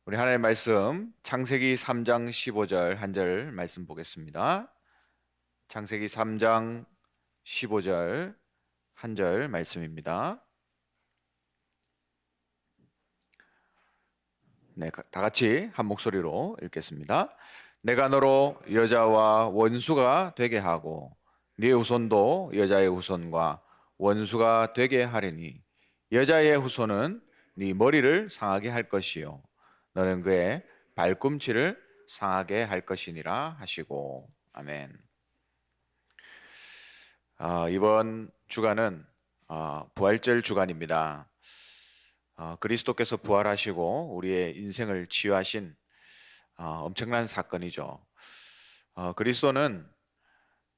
우리 하나님의 말씀 창세기 3장 15절 한 절 말씀 보겠습니다. 창세기 3장 15절 한 절 말씀입니다. 네, 다 같이 한 목소리로 읽겠습니다. 내가 너로 여자와 원수가 되게 하고 네 후손도 여자의 후손과 원수가 되게 하리니 여자의 후손은 네 머리를 상하게 할 것이요 너는 그의 발꿈치를 상하게 할 것이니라 하시고. 아멘. 이번 주간은 부활절 주간입니다. 그리스도께서 부활하시고 우리의 인생을 치유하신 엄청난 사건이죠. 그리스도는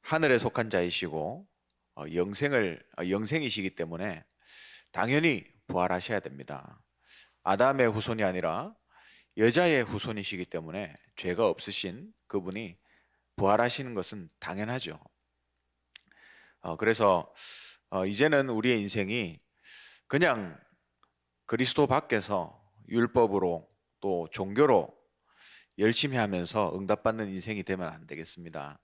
하늘에 속한 자이시고 영생이시기 때문에 당연히 부활하셔야 됩니다. 아담의 후손이 아니라 여자의 후손이시기 때문에 죄가 없으신 그분이 부활하시는 것은 당연하죠. 그래서 이제는 우리의 인생이 그냥 그리스도 밖에서 율법으로 또 종교로 열심히 하면서 응답받는 인생이 되면 안 되겠습니다.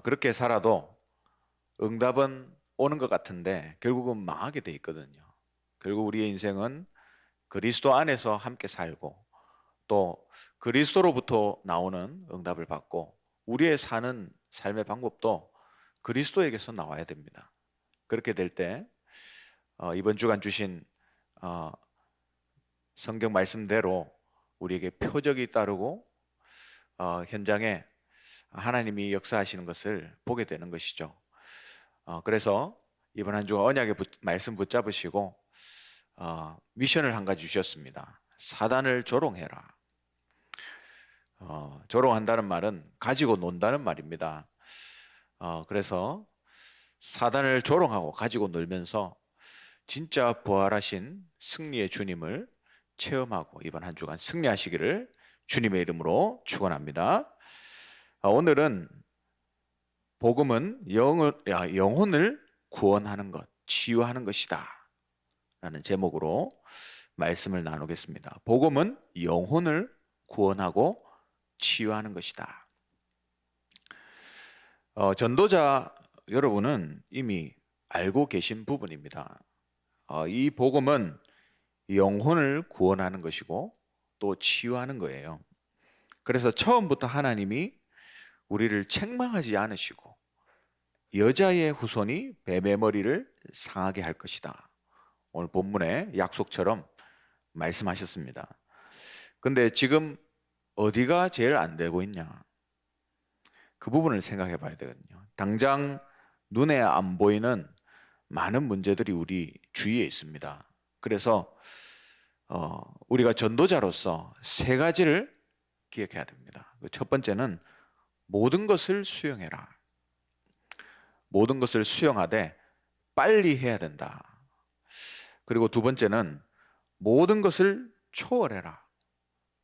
그렇게 살아도 응답은 오는 것 같은데 결국은 망하게 돼 있거든요. 결국 우리의 인생은 그리스도 안에서 함께 살고 또 그리스도로부터 나오는 응답을 받고 우리의 사는 삶의 방법도 그리스도에게서 나와야 됩니다. 그렇게 될 때 이번 주간 주신 성경 말씀대로 우리에게 표적이 따르고 현장에 하나님이 역사하시는 것을 보게 되는 것이죠. 그래서 이번 한 주간 언약의 말씀 붙잡으시고 미션을 한 가지 주셨습니다. 사단을 조롱해라. 조롱한다는 말은 가지고 논다는 말입니다. 그래서 사단을 조롱하고 가지고 놀면서 진짜 부활하신 승리의 주님을 체험하고 이번 한 주간 승리하시기를 주님의 이름으로 축원합니다. 오늘은 복음은 영혼을 구원하는 것, 치유하는 것이다 라는 제목으로 말씀을 나누겠습니다. 복음은 영혼을 구원하고 치유하는 것이다. 전도자 여러분은 이미 알고 계신 부분입니다. 이 복음은 영혼을 구원하는 것이고 또 치유하는 거예요. 그래서 처음부터 하나님이 우리를 책망하지 않으시고 여자의 후손이 뱀의 머리를 상하게 할 것이다. 오늘 본문의 약속처럼 말씀하셨습니다. 근데 지금 어디가 제일 안 되고 있냐? 그 부분을 생각해 봐야 되거든요. 당장 눈에 안 보이는 많은 문제들이 우리 주위에 있습니다. 그래서 우리가 전도자로서 세 가지를 기억해야 됩니다. 첫 번째는 모든 것을 수용해라. 모든 것을 수용하되 빨리 해야 된다. 그리고 두 번째는 모든 것을 초월해라.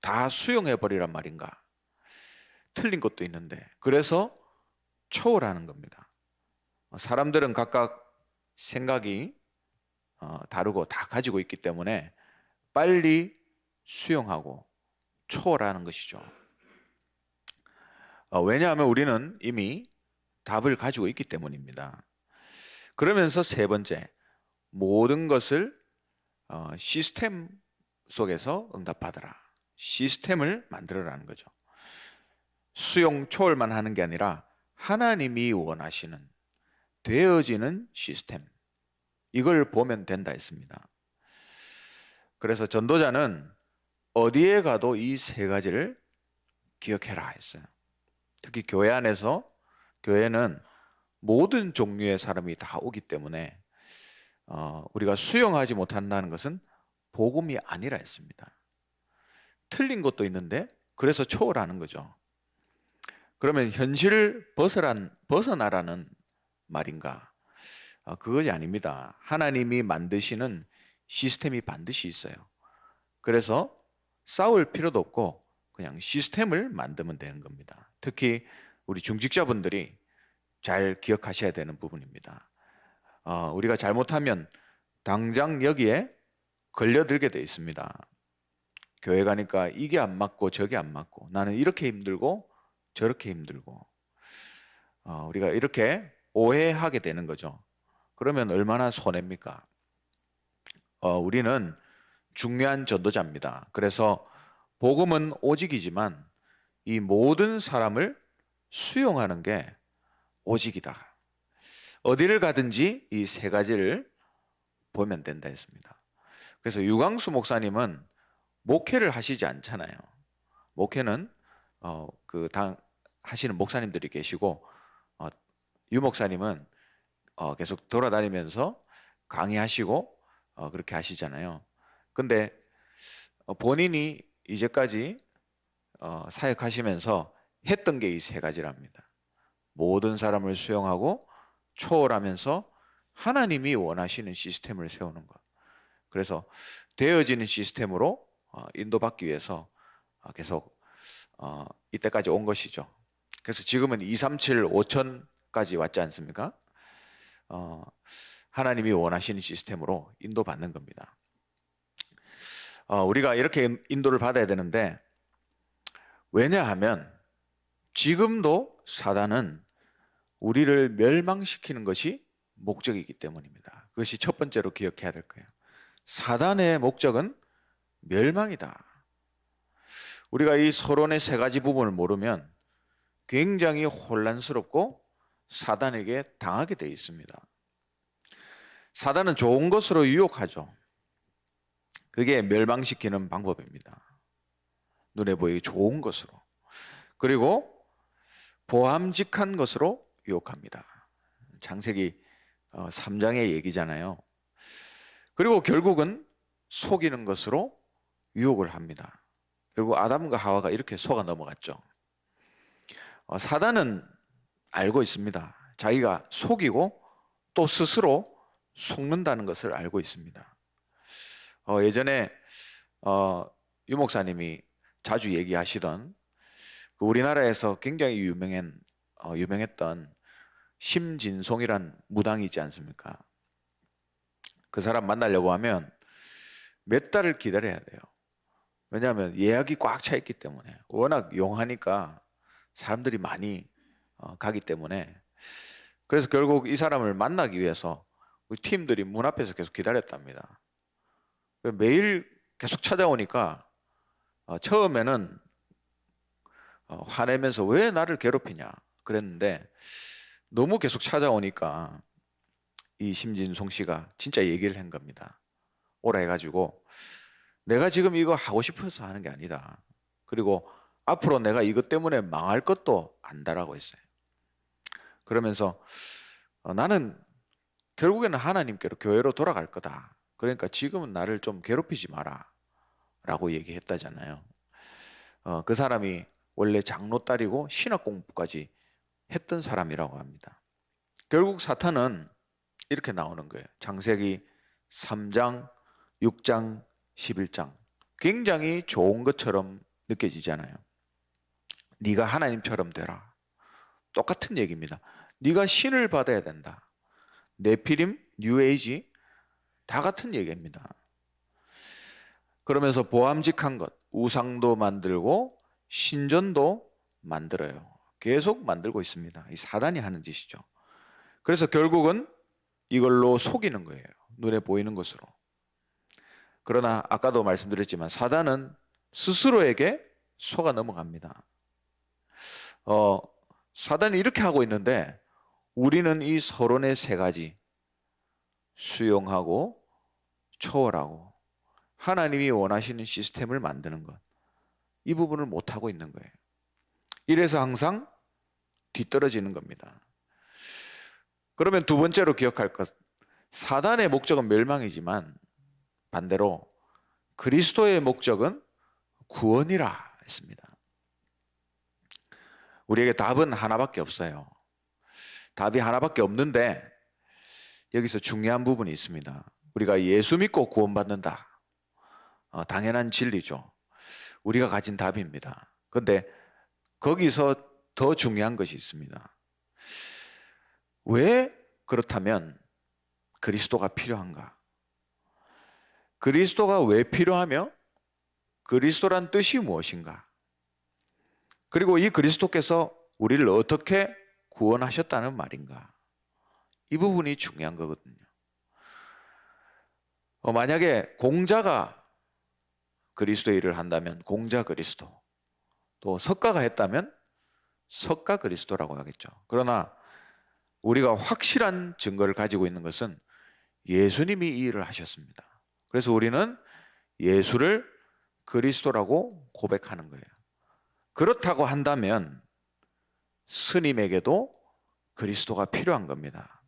다 수용해버리란 말인가? 틀린 것도 있는데 그래서 초월하는 겁니다. 사람들은 각각 생각이 다르고 다 가지고 있기 때문에 빨리 수용하고 초월하는 것이죠. 왜냐하면 우리는 이미 답을 가지고 있기 때문입니다. 그러면서 세 번째, 모든 것을 시스템 속에서 응답받으라. 시스템을 만들어라는 거죠. 수용 초월만 하는 게 아니라 하나님이 원하시는 되어지는 시스템, 이걸 보면 된다 했습니다. 그래서 전도자는 어디에 가도 이 세 가지를 기억해라 했어요. 특히 교회 안에서, 교회는 모든 종류의 사람이 다 오기 때문에 우리가 수용하지 못한다는 것은 복음이 아니라 했습니다. 틀린 것도 있는데 그래서 초월하는 거죠. 그러면 현실을 벗어나라는 말인가? 그것이 아닙니다. 하나님이 만드시는 시스템이 반드시 있어요. 그래서 싸울 필요도 없고 그냥 시스템을 만들면 되는 겁니다. 특히 우리 중직자분들이 잘 기억하셔야 되는 부분입니다. 우리가 잘못하면 당장 여기에 걸려들게 돼 있습니다. 교회 가니까 이게 안 맞고 저게 안 맞고 나는 이렇게 힘들고 저렇게 힘들고 우리가 이렇게 오해하게 되는 거죠. 그러면 얼마나 손해입니까? 우리는 중요한 전도자입니다. 그래서 복음은 오직이지만 이 모든 사람을 수용하는 게 오직이다. 어디를 가든지 이 세 가지를 보면 된다 했습니다. 그래서 유광수 목사님은 목회를 하시지 않잖아요. 목회는 당 하시는 목사님들이 계시고 유 목사님은 계속 돌아다니면서 강의하시고 그렇게 하시잖아요. 근데 본인이 이제까지 사역하시면서 했던 게 이 세 가지랍니다. 모든 사람을 수용하고 초월하면서 하나님이 원하시는 시스템을 세우는 것. 그래서 되어지는 시스템으로 인도받기 위해서 계속 이때까지 온 것이죠. 그래서 지금은 237, 5천까지 왔지 않습니까? 하나님이 원하시는 시스템으로 인도받는 겁니다. 우리가 이렇게 인도를 받아야 되는데, 왜냐하면 지금도 사단은 우리를 멸망시키는 것이 목적이기 때문입니다. 그것이 첫 번째로 기억해야 될 거예요. 사단의 목적은 멸망이다. 우리가 이 서론의 세 가지 부분을 모르면 굉장히 혼란스럽고 사단에게 당하게 되어 있습니다. 사단은 좋은 것으로 유혹하죠. 그게 멸망시키는 방법입니다. 눈에 보이기 좋은 것으로. 그리고 보암직한 것으로 유혹합니다. 창세기 3장의 얘기잖아요. 그리고 결국은 속이는 것으로 유혹을 합니다. 결국 아담과 하와가 이렇게 속아 넘어갔죠. 사단은 알고 있습니다. 자기가 속이고 또 스스로 속는다는 것을 알고 있습니다. 예전에 유 목사님이 자주 얘기하시던 우리나라에서 굉장히 유명했던 심진송이란 무당이 있지 않습니까? 그 사람 만나려고 하면 몇 달을 기다려야 돼요. 왜냐하면 예약이 꽉 차 있기 때문에, 워낙 용하니까 사람들이 많이 가기 때문에. 그래서 결국 이 사람을 만나기 위해서 우리 팀들이 문 앞에서 계속 기다렸답니다. 매일 계속 찾아오니까 처음에는 화내면서 왜 나를 괴롭히냐 그랬는데, 너무 계속 찾아오니까 이 심진송 씨가 진짜 얘기를 한 겁니다. 오라 해가지고, 내가 지금 이거 하고 싶어서 하는 게 아니다. 그리고 앞으로 내가 이것 때문에 망할 것도 안다라고 했어요. 그러면서 나는 결국에는 하나님께로, 교회로 돌아갈 거다. 그러니까 지금은 나를 좀 괴롭히지 마라 라고 얘기했다잖아요. 그 사람이 원래 장로 딸이고 신학 공부까지 했던 사람이라고 합니다. 결국 사탄은 이렇게 나오는 거예요. 창세기 3장, 6장, 11장. 굉장히 좋은 것처럼 느껴지잖아요. 네가 하나님처럼 되라. 똑같은 얘기입니다. 네가 신을 받아야 된다. 네피림, 뉴에이지 다 같은 얘기입니다. 그러면서 보암직한 것, 우상도 만들고 신전도 만들어요. 계속 만들고 있습니다. 이 사단이 하는 짓이죠. 그래서 결국은 이걸로 속이는 거예요. 눈에 보이는 것으로. 그러나 아까도 말씀드렸지만 사단은 스스로에게 속아 넘어갑니다. 사단이 이렇게 하고 있는데 우리는 이 서론의 세 가지, 수용하고 초월하고 하나님이 원하시는 시스템을 만드는 것, 이 부분을 못하고 있는 거예요. 이래서 항상 뒤떨어지는 겁니다. 그러면 두 번째로 기억할 것, 사단의 목적은 멸망이지만 반대로 그리스도의 목적은 구원이라 했습니다. 우리에게 답은 하나밖에 없어요. 답이 하나밖에 없는데 여기서 중요한 부분이 있습니다. 우리가 예수 믿고 구원받는다. 당연한 진리죠. 우리가 가진 답입니다. 그런데 거기서 더 중요한 것이 있습니다. 왜 그렇다면 그리스도가 필요한가? 그리스도가 왜 필요하며 그리스도란 뜻이 무엇인가? 그리고 이 그리스도께서 우리를 어떻게 구원하셨다는 말인가? 이 부분이 중요한 거거든요. 만약에 공자가 그리스도의 일을 한다면 공자 그리스도, 또 석가가 했다면 석가 그리스도라고 하겠죠. 그러나 우리가 확실한 증거를 가지고 있는 것은 예수님이 이 일을 하셨습니다. 그래서 우리는 예수를 그리스도라고 고백하는 거예요. 그렇다고 한다면 스님에게도 그리스도가 필요한 겁니다.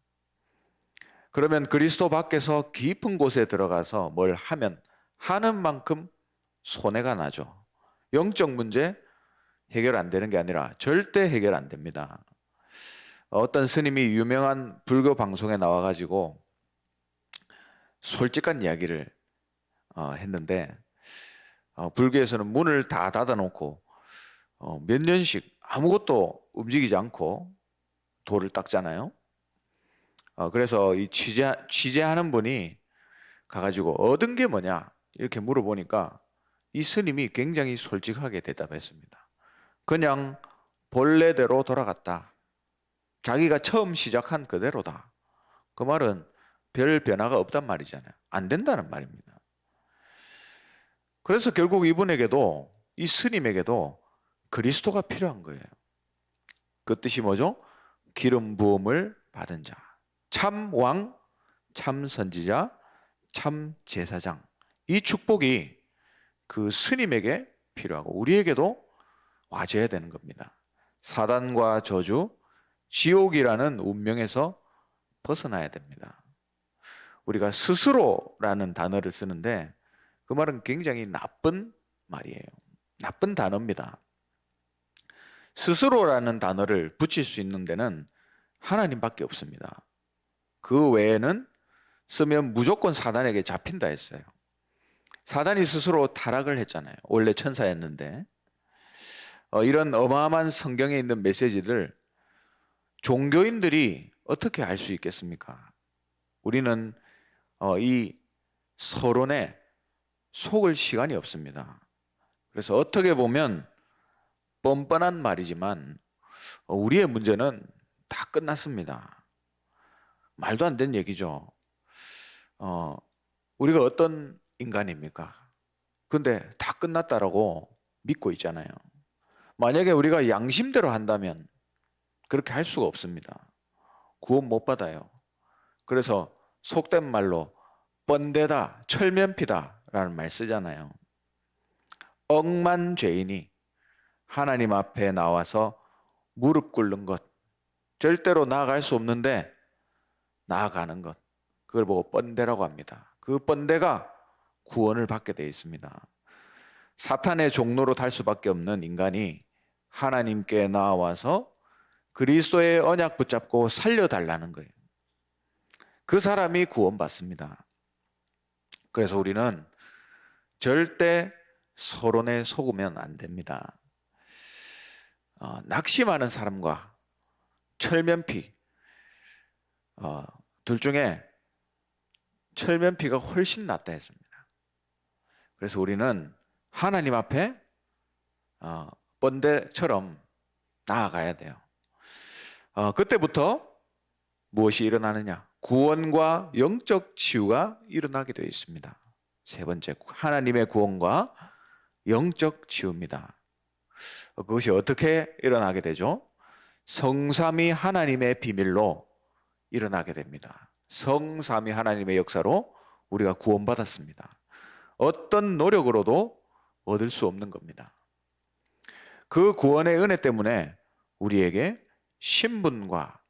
그러면 그리스도 밖에서 깊은 곳에 들어가서 뭘 하면 하는 만큼 손해가 나죠. 영적 문제 해결 안 되는 게 아니라 절대 해결 안 됩니다. 어떤 스님이 유명한 불교 방송에 나와가지고 솔직한 이야기를 했는데, 불교에서는 문을 다 닫아놓고 몇 년씩 아무것도 움직이지 않고 돌을 닦잖아요. 그래서 이 취재하는 분이 가가지고 얻은 게 뭐냐 이렇게 물어보니까 이 스님이 굉장히 솔직하게 대답했습니다. 그냥 본래대로 돌아갔다. 자기가 처음 시작한 그대로다. 그 말은 별 변화가 없단 말이잖아요. 안 된다는 말입니다. 그래서 결국 이분에게도, 이 스님에게도 그리스도가 필요한 거예요. 그 뜻이 뭐죠? 기름 부음을 받은 자, 참 왕, 참 선지자, 참 제사장. 이 축복이 그 스님에게 필요하고 우리에게도 와줘야 되는 겁니다. 사단과 저주, 지옥이라는 운명에서 벗어나야 됩니다. 우리가 스스로라는 단어를 쓰는데 그 말은 굉장히 나쁜 말이에요. 나쁜 단어입니다. 스스로라는 단어를 붙일 수 있는 데는 하나님밖에 없습니다. 그 외에는 쓰면 무조건 사단에게 잡힌다 했어요. 사단이 스스로 타락을 했잖아요. 원래 천사였는데. 이런 어마어마한 성경에 있는 메시지를 종교인들이 어떻게 알 수 있겠습니까? 우리는 이 서론에 속을 시간이 없습니다. 그래서 어떻게 보면 뻔뻔한 말이지만 우리의 문제는 다 끝났습니다. 말도 안 되는 얘기죠. 우리가 어떤 인간입니까? 근데 다 끝났다라고 믿고 있잖아요. 만약에 우리가 양심대로 한다면 그렇게 할 수가 없습니다. 구원 못 받아요. 그래서 속된 말로 뻔되다, 철면피다 라는 말 쓰잖아요. 억만 죄인이 하나님 앞에 나와서 무릎 꿇는 것, 절대로 나아갈 수 없는데 나아가는 것, 그걸 보고 뻔대라고 합니다. 그 뻔대가 구원을 받게 되어 있습니다. 사탄의 종로로 달 수밖에 없는 인간이 하나님께 나와서 그리스도의 언약 붙잡고 살려달라는 거예요. 그 사람이 구원받습니다. 그래서 우리는 절대 서론에 속으면 안 됩니다. 낙심하는 사람과 철면피, 둘 중에 철면피가 훨씬 낫다 했습니다. 그래서 우리는 하나님 앞에 번데처럼 나아가야 돼요. 그때부터 무엇이 일어나느냐? 구원과 영적 치유가 일어나게 되어 있습니다. 세 번째, 하나님의 구원과 영적 치유입니다. 그것이 어떻게 일어나게 되죠? 성삼위 하나님의 비밀로 일어나게 됩니다. 성삼위 하나님의 역사로 우리가 구원받았습니다. 어떤 노력으로도 얻을 수 없는 겁니다. 그 구원의 은혜 때문에 우리에게 신분과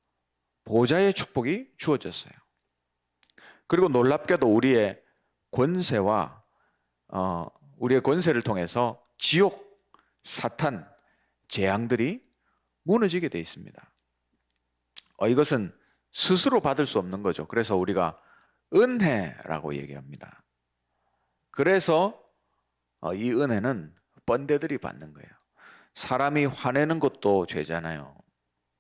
보좌의 축복이 주어졌어요. 그리고 놀랍게도 우리의 권세와 우리의 권세를 통해서 지옥, 사탄, 재앙들이 무너지게 되어 있습니다. 이것은 스스로 받을 수 없는 거죠. 그래서 우리가 은혜라고 얘기합니다. 그래서 이 은혜는 번데들이 받는 거예요. 사람이 화내는 것도 죄잖아요.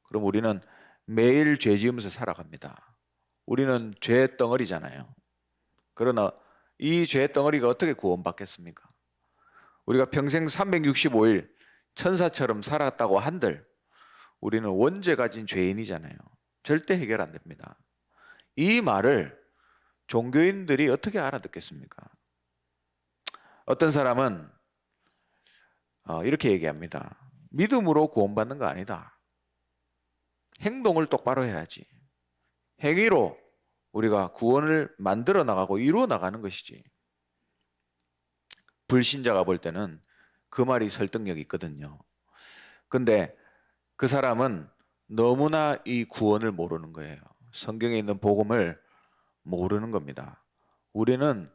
그럼 우리는 매일 죄 지으면서 살아갑니다. 우리는 죄 덩어리잖아요. 그러나 이 죄 덩어리가 어떻게 구원받겠습니까? 우리가 평생 365일 천사처럼 살았다고 한들 우리는 원죄 가진 죄인이잖아요. 절대 해결 안 됩니다. 이 말을 종교인들이 어떻게 알아듣겠습니까? 어떤 사람은 이렇게 얘기합니다. 믿음으로 구원받는 거 아니다. 행동을 똑바로 해야지. 행위로 우리가 구원을 만들어 나가고 이루어 나가는 것이지. 불신자가 볼 때는 그 말이 설득력이 있거든요. 근데 그 사람은 너무나 이 구원을 모르는 거예요. 성경에 있는 복음을 모르는 겁니다. 우리는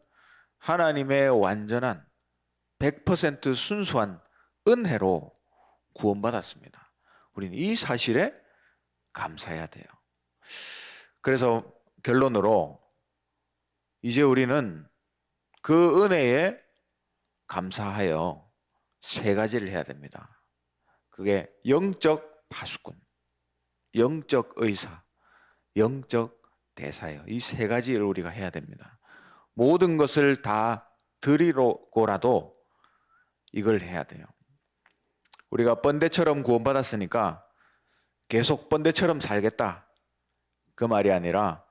하나님의 완전한 100% 순수한 은혜로 구원받았습니다. 우리는 이 사실에 감사해야 돼요. 그래서 결론으로 이제 우리는 그 은혜에 감사하여 세 가지를 해야 됩니다. 그게 영적 파수꾼, 영적 의사, 영적 대사예요. 이 세 가지를 우리가 해야 됩니다. 모든 것을 다 드리고라도 이걸 해야 돼요. 우리가 번데처럼 구원받았으니까 계속 번데처럼 살겠다. 그 말이 아니라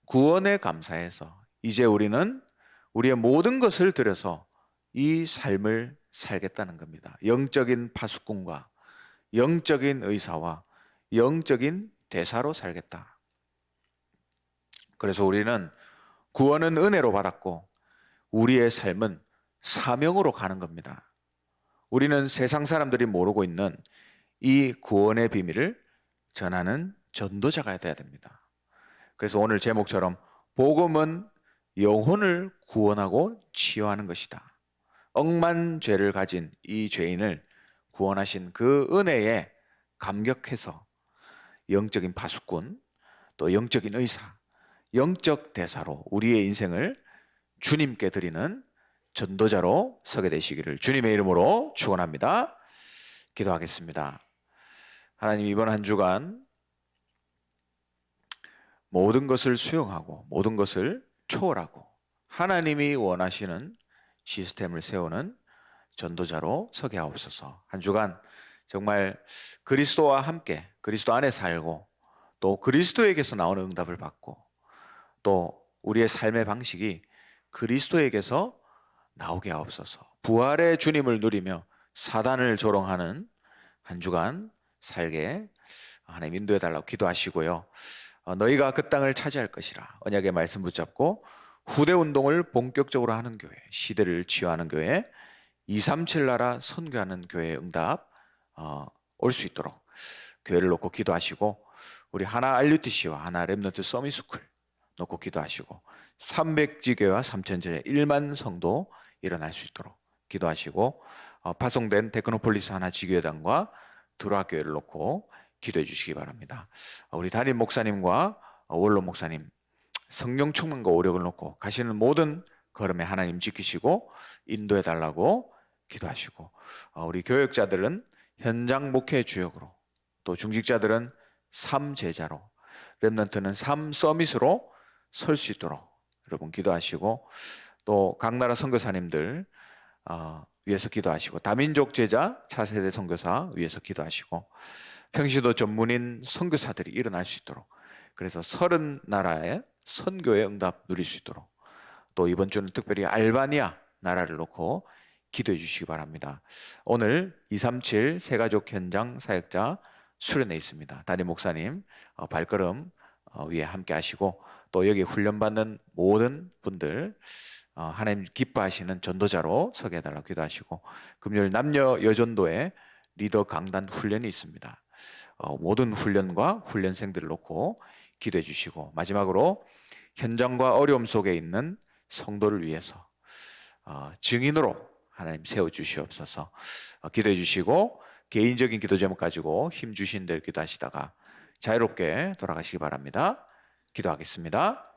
구원에 감사해서 이제 우리는 우리의 모든 것을 들여서 이 삶을 살겠다는 겁니다. 영적인 파수꾼과 영적인 의사와 영적인 대사로 살겠다. 그래서 우리는 구원은 은혜로 받았고 우리의 삶은 사명으로 가는 겁니다. 우리는 세상 사람들이 모르고 있는 이 구원의 비밀을 전하는 전도자가 돼야 됩니다. 그래서 오늘 제목처럼 복음은 영혼을 구원하고 치유하는 것이다. 억만 죄를 가진 이 죄인을 구원하신 그 은혜에 감격해서 영적인 파수꾼, 또 영적인 의사, 영적 대사로 우리의 인생을 주님께 드리는 전도자로 서게 되시기를 주님의 이름으로 축원합니다. 기도하겠습니다. 하나님, 이번 한 주간 모든 것을 수용하고 모든 것을 초월하고 하나님이 원하시는 시스템을 세우는 전도자로 서게 하옵소서. 한 주간 정말 그리스도와 함께 그리스도 안에 살고 또 그리스도에게서 나오는 응답을 받고 또 우리의 삶의 방식이 그리스도에게서 나오게 하옵소서. 부활의 주님을 누리며 사단을 조롱하는 한 주간 살게 하나님 인도해 달라고 기도하시고요. 너희가 그 땅을 차지할 것이라 언약의 말씀 붙잡고 후대 운동을 본격적으로 하는 교회, 시대를 치유하는 교회, 237 나라 선교하는 교회의 응답 올 수 있도록 교회를 놓고 기도하시고 우리 하나 RUTC와 하나 렘넌트 서밋스쿨 놓고 기도하시고 300지교와 3000지교의 1만 성도 일어날 수 있도록 기도하시고 파송된 테크노폴리스 하나 지교회당과 두라 교회를 놓고 기도해 주시기 바랍니다. 우리 담임 목사님과 원로 목사님 성령 충만과 오력을 놓고 가시는 모든 걸음에 하나님 지키시고 인도해 달라고 기도하시고 우리 교역자들은 현장 목회 주역으로 또 중직자들은 삶 제자로 렘넌트는 삶 서밋으로 설 수 있도록 여러분 기도하시고 또 각 나라 선교사님들 위해서 기도하시고 다민족 제자 차세대 선교사 위해서 기도하시고 평시도 전문인 선교사들이 일어날 수 있도록 그래서 30나라의 선교의 응답 누릴 수 있도록 또 이번 주는 특별히 알바니아 나라를 놓고 기도해 주시기 바랍니다. 오늘 237 새가족 현장 사역자 수련회 있습니다. 담임 목사님 발걸음 위에 함께 하시고 또 여기 훈련받는 모든 분들 하나님 기뻐하시는 전도자로 서게 해달라고 기도하시고 금요일 남녀 여전도에 리더 강단 훈련이 있습니다. 모든 훈련과 훈련생들을 놓고 기도해 주시고 마지막으로 현장과 어려움 속에 있는 성도를 위해서 증인으로 하나님 세워주시옵소서. 기도해 주시고 개인적인 기도 제목 가지고 힘 주신 대로 기도하시다가 자유롭게 돌아가시기 바랍니다. 기도하겠습니다.